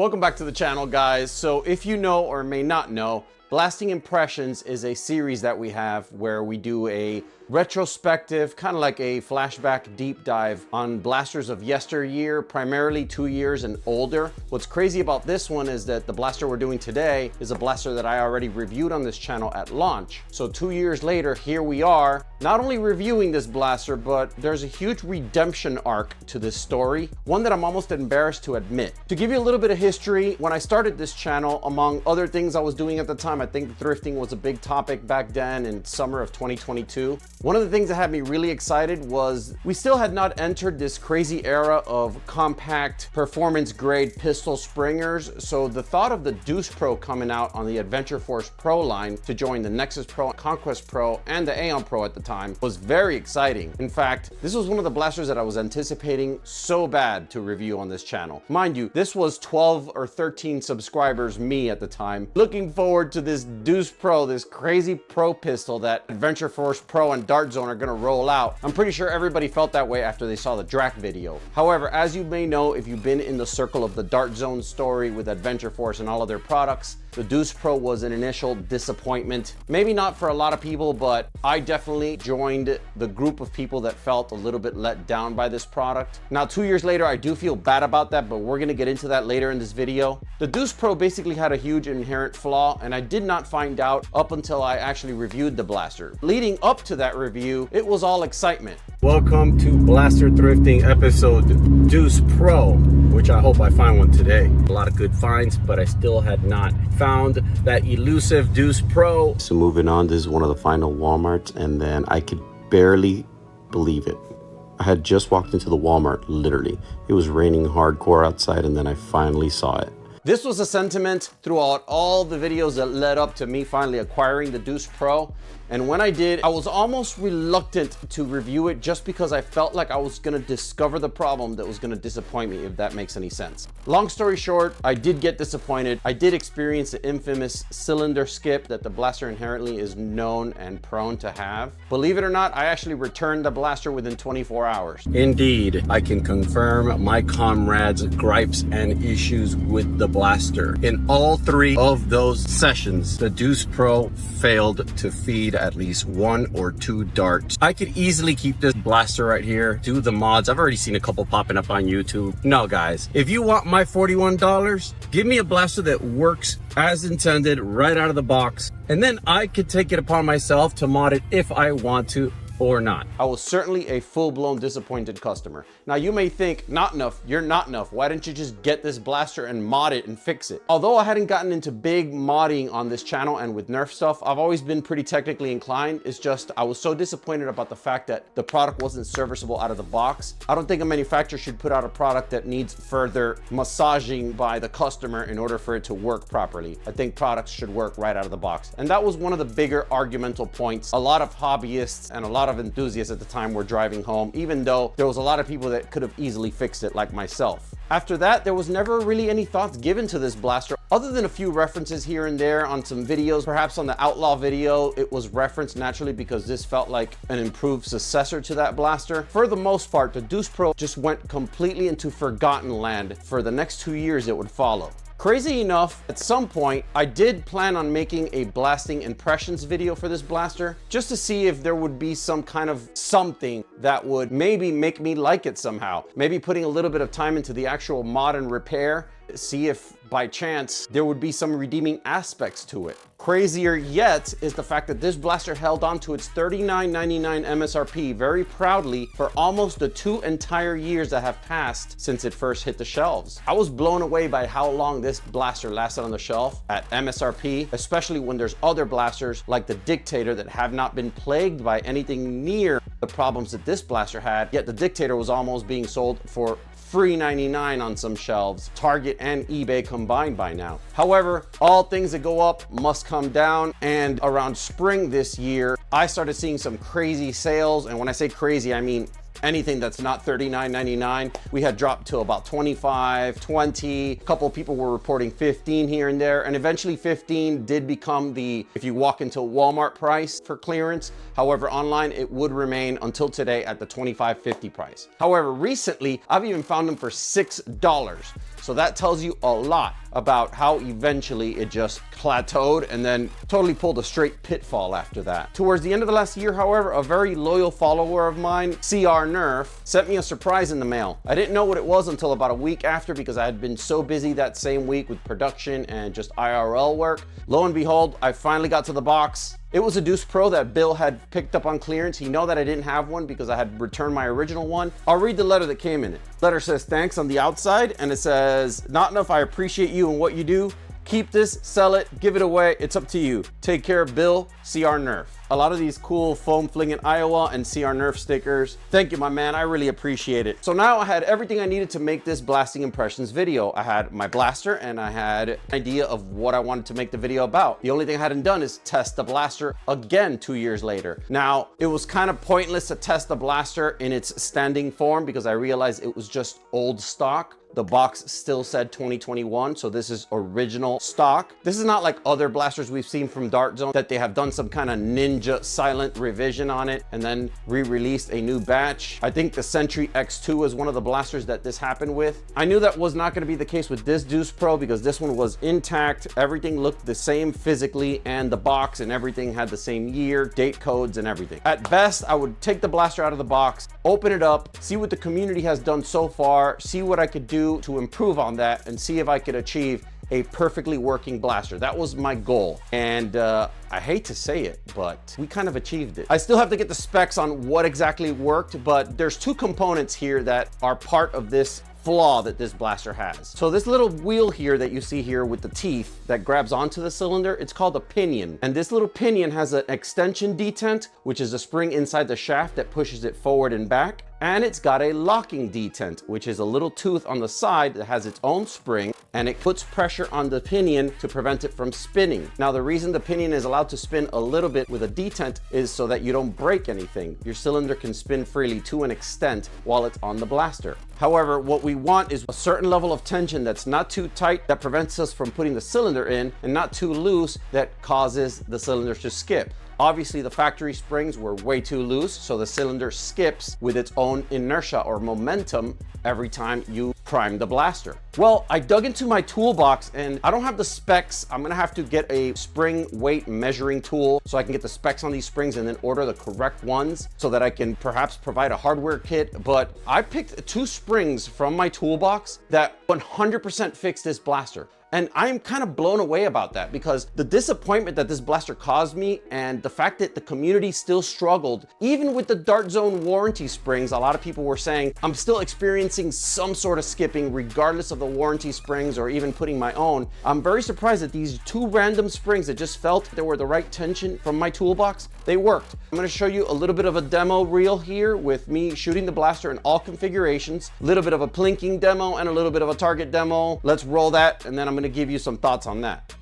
Welcome back to the channel, guys. So if you know or may not know, Blasting Impressions is a series that we have where we do a retrospective, kind of like a flashback deep dive on blasters of yesteryear, primarily 2 years and older. What's crazy about this one is that the blaster we're doing today is a blaster that I already reviewed on this channel at launch. So 2 years later, here we are, not only reviewing this blaster, but there's a huge redemption arc to this story, one that I'm almost embarrassed to admit. To give you a little bit of history, when I started this channel, among other things I was doing at the time, I think thrifting was a big topic back then in summer of 2022. One of the things that had me really excited was we still had not entered this crazy era of compact performance grade pistol springers. So the thought of the Deuce Pro coming out on the Adventure Force Pro line to join the Nexus Pro, Conquest Pro, and the Aeon Pro at the time was very exciting. In fact, this was one of the blasters that I was anticipating so bad to review on this channel. Mind you, this was 12 or 13 subscribers me at the time, looking forward to this Deuce Pro, this crazy pro pistol that Adventure Force Pro and Dart Zone are gonna roll out. I'm pretty sure everybody felt that way after they saw the Drac video. However, as you may know, if you've been in the circle of the Dart Zone story with Adventure Force and all of their products, the Deuce Pro was an initial disappointment. Maybe not for a lot of people, but I definitely joined the group of people that felt a little bit let down by this product. Now, 2 years later, I do feel bad about that, but we're gonna get into that later in this video. The Deuce Pro basically had a huge inherent flaw, and I did not find out up until I actually reviewed the blaster. Leading up to that review, it was all excitement. Welcome to Blaster Thrifting episode Deuce Pro, which I hope I find one today. A lot of good finds, but I still had not found that elusive Deuce Pro. So moving on, this is one of the final Walmarts, and then I could barely believe it. I had just walked into the Walmart, literally. It was raining hardcore outside, and then I finally saw it. This was a sentiment throughout all the videos that led up to me finally acquiring the Deuce Pro. And when I did, I was almost reluctant to review it just because I felt like I was gonna discover the problem that was gonna disappoint me, if that makes any sense. Long story short, I did get disappointed. I did experience the infamous cylinder skip that the blaster inherently is known and prone to have. Believe it or not, I actually returned the blaster within 24 hours. Indeed, I can confirm my comrades' gripes and issues with the blaster. In all 3 of those sessions, the Deuce Pro failed to feed at least 1 or 2 darts. I could easily keep this blaster right here, do the mods. I've already seen a couple popping up on YouTube. No, guys, if you want my $41, give me a blaster that works as intended right out of the box, and then I could take it upon myself to mod it if I want to or not. I was certainly a full-blown disappointed customer. Now you may think, not enough, you're not enough. Why didn't you just get this blaster and mod it and fix it? Although I hadn't gotten into big modding on this channel and with Nerf stuff, I've always been pretty technically inclined. It's just, I was so disappointed about the fact that the product wasn't serviceable out of the box. I don't think a manufacturer should put out a product that needs further massaging by the customer in order for it to work properly. I think products should work right out of the box. And that was one of the bigger argumental points. A lot of hobbyists and a lot of enthusiasts at the time were driving home, even though there was a lot of people that could have easily fixed it, like myself. After that, there was never really any thoughts given to this blaster, other than a few references here and there on some videos. Perhaps on the Outlaw video, it was referenced naturally because this felt like an improved successor to that blaster. For the most part, the Deuce Pro just went completely into forgotten land for the next 2 years it would follow. Crazy enough, at some point, I did plan on making a blasting impressions video for this blaster, just to see if there would be some kind of something that would maybe make me like it somehow. Maybe putting a little bit of time into the actual mod and repair, see if by chance there would be some redeeming aspects to it. Crazier yet is the fact that this blaster held on to its $39.99 MSRP very proudly for almost the 2 entire years that have passed since it first hit the shelves. I was blown away by how long this blaster lasted on the shelf at MSRP, especially when there's other blasters like the Dictator that have not been plagued by anything near the problems that this blaster had, yet the Dictator was almost being sold for free $99 on some shelves, Target and eBay combined by now. However, all things that go up must come down, and around spring this year, I started seeing some crazy sales, and when I say crazy, I mean anything that's not $39.99. We had dropped to about 25, 20. A couple of people were reporting 15 here and there, and eventually 15 did become the, if you walk into Walmart price for clearance. However, online it would remain until today at the $25.50 price. However, recently I've even found them for $6. So So that tells you a lot about how eventually it just plateaued and then totally pulled a straight pitfall after that. Towards the end of the last year, however, a very loyal follower of mine, CR Nerf, sent me a surprise in the mail. I didn't know what it was until about a week after because I had been so busy that same week with production and just IRL work. Lo and behold, I finally got to the box. It was a Deuce Pro that Bill had picked up on clearance. He knew that I didn't have one because I had returned my original one. I'll read the letter that came in it. Letter says thanks on the outside, and it says, not enough, I appreciate you and what you do. Keep this, sell it, give it away. It's up to you. Take care, Bill, CR Nerf. A lot of these cool foam flinging Iowa and CR Nerf stickers. Thank you, my man. I really appreciate it. So now I had everything I needed to make this blasting impressions video. I had my blaster and I had an idea of what I wanted to make the video about. The only thing I hadn't done is test the blaster again 2 years later. Now, it was kind of pointless to test the blaster in its standing form because I realized it was just old stock. The box still said 2021, so this is original stock. This is not like other blasters we've seen from Dart Zone that they have done some kind of ninja silent revision on it and then re-released a new batch. I think the Sentry X2 is one of the blasters that this happened with. I knew that was not going to be the case with this Deuce Pro because this one was intact. Everything looked the same physically, and the box and everything had the same year, date codes, and everything. At best, I would take the blaster out of the box, open it up, see what the community has done so far, see what I could do to improve on that, and see if I could achieve a perfectly working blaster. That was my goal. And I hate to say it, but we kind of achieved it. I still have to get the specs on what exactly worked, but there's two components here that are part of this flaw that this blaster has. So this little wheel here that you see here with the teeth that grabs onto the cylinder, it's called a pinion. And this little pinion has an extension detent, which is a spring inside the shaft that pushes it forward and back. And it's got a locking detent, which is a little tooth on the side that has its own spring, and it puts pressure on the pinion to prevent it from spinning. Now, the reason the pinion is allowed to spin a little bit with a detent is so that you don't break anything. Your cylinder can spin freely to an extent while it's on the blaster. However, what we want is a certain level of tension that's not too tight that prevents us from putting the cylinder in, and not too loose that causes the cylinder to skip. Obviously, the factory springs were way too loose, so the cylinder skips with its own inertia or momentum every time you prime the blaster. Well, I dug into my toolbox and I don't have the specs. I'm gonna have to get a spring weight measuring tool so I can get the specs on these springs and then order the correct ones so that I can perhaps provide a hardware kit. But I picked 2 springs from my toolbox that 100% fix this blaster. And I'm kind of blown away about that because the disappointment that this blaster caused me and the fact that the community still struggled, even with the Dart Zone warranty springs, a lot of people were saying, I'm still experiencing some sort of skipping regardless of the warranty springs or even putting my own. I'm very surprised that these 2 random springs that just felt they were the right tension from my toolbox, they worked. I'm gonna show you a little bit of a demo reel here with me shooting the blaster in all configurations, a little bit of a plinking demo and a little bit of a target demo. Let's roll that, and then I'm gonna give you some thoughts on that.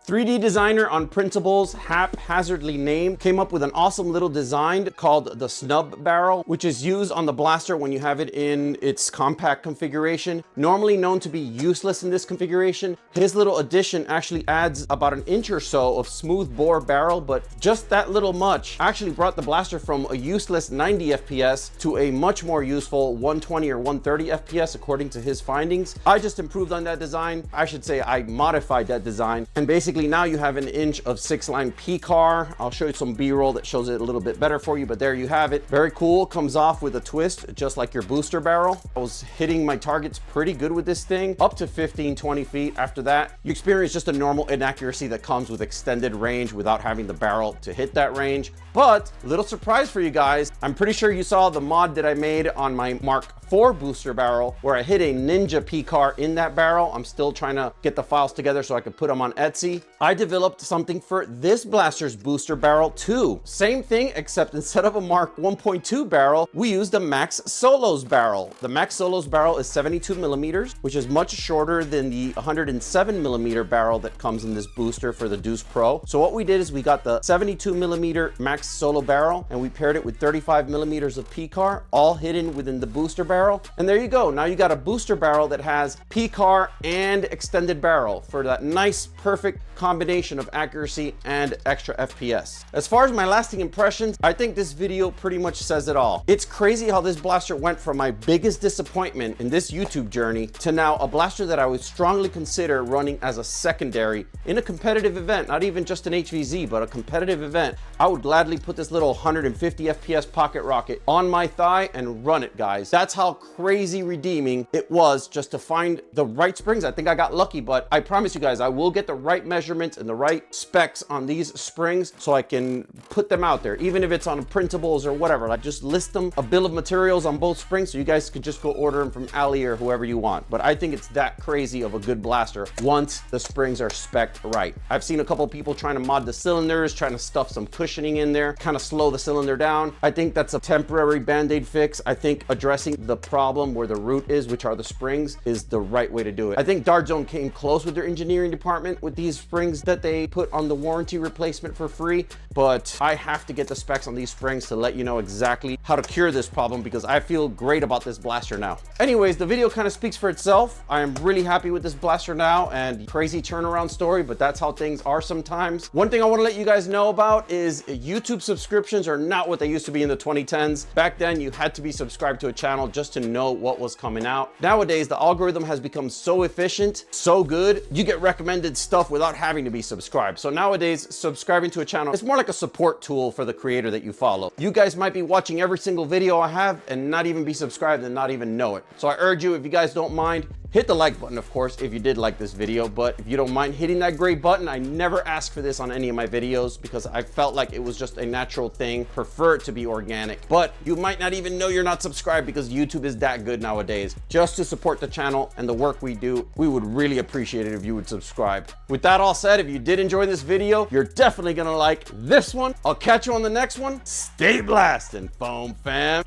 3D designer on Principles, haphazardly named, came up with an awesome little design called the snub barrel, which is used on the blaster when you have it in its compact configuration. Normally known to be useless in this configuration, his little addition actually adds about an inch or so of smooth bore barrel, but just that little much actually brought the blaster from a useless 90 FPS to a much more useful 120 or 130 FPS according to his findings. I just improved on that design. I should say I modified that design, and basically now you have an inch of 6-line P-car. I'll show you some B-roll that shows it a little bit better for you, but there you have it. Very cool. Comes off with a twist, just like your booster barrel. I was hitting my targets pretty good with this thing, up to 15, 20 feet. After that, you experience just a normal inaccuracy that comes with extended range without having the barrel to hit that range. But little surprise for you guys, I'm pretty sure you saw the mod that I made on my Mark 4 booster barrel where I hit a Ninja P-car in that barrel. I'm still trying to get the files together so I can put them on Etsy. I developed something for this blaster's booster barrel too. Same thing, except instead of a Mark 1.2 barrel, we used a Max Solos barrel. The Max Solos barrel is 72 millimeters, which is much shorter than the 107 millimeter barrel that comes in this booster for the Deuce Pro. So what we did is we got the 72 millimeter Max Solo barrel and we paired it with 35 millimeters of P-car, all hidden within the booster barrel. And there you go. Now you got a booster barrel that has P-car and extended barrel for that nice, perfect combination of accuracy and extra FPS. As far as my lasting impressions, I think this video pretty much says it all. It's crazy how this blaster went from my biggest disappointment in this YouTube journey to now a blaster that I would strongly consider running as a secondary in a competitive event, not even just an HVZ, but a competitive event. I would gladly put this little 150 FPS pocket rocket on my thigh and run it, guys. That's how crazy redeeming it was just to find the right springs. I think I got lucky, but I promise you guys, I will get the right measurements and the right specs on these springs so I can put them out there, even if it's on printables or whatever. I just list them, a bill of materials on both springs, so you guys could just go order them from Ali or whoever you want. But I think it's that crazy of a good blaster once the springs are spec'd right. I've seen a couple of people trying to mod the cylinders, trying to stuff some cushioning in there, kind of slow the cylinder down. I think that's a temporary band-aid fix. I think addressing the problem where the root is, which are the springs, is the right way to do it. I think Dart Zone came close with their engineering department with these springs that they put on the warranty replacement for free, but I have to get the specs on these springs to let you know exactly how to cure this problem because I feel great about this blaster now. Anyways, the video kind of speaks for itself. I am really happy with this blaster now, and crazy turnaround story, but that's how things are sometimes. One thing I want to let you guys know about is YouTube subscriptions are not what they used to be in the 2010s. Back then, you had to be subscribed to a channel just to know what was coming out. Nowadays, the algorithm has become so efficient, so good, you get recommended stuff without having to be subscribed. So nowadays, subscribing to a channel is more like a support tool for the creator that you follow. You guys might be watching every single video I have and not even be subscribed and not even know it. So I urge you, if you guys don't mind, hit the like button, of course, if you did like this video, but if you don't mind hitting that gray button, I never ask for this on any of my videos because I felt like it was just a natural thing, prefer it to be organic, but you might not even know you're not subscribed because YouTube is that good nowadays. Just to support the channel and the work we do, we would really appreciate it if you would subscribe. With that all said, if you did enjoy this video, you're definitely gonna like this one. I'll catch you on the next one. Stay blasting, foam fam.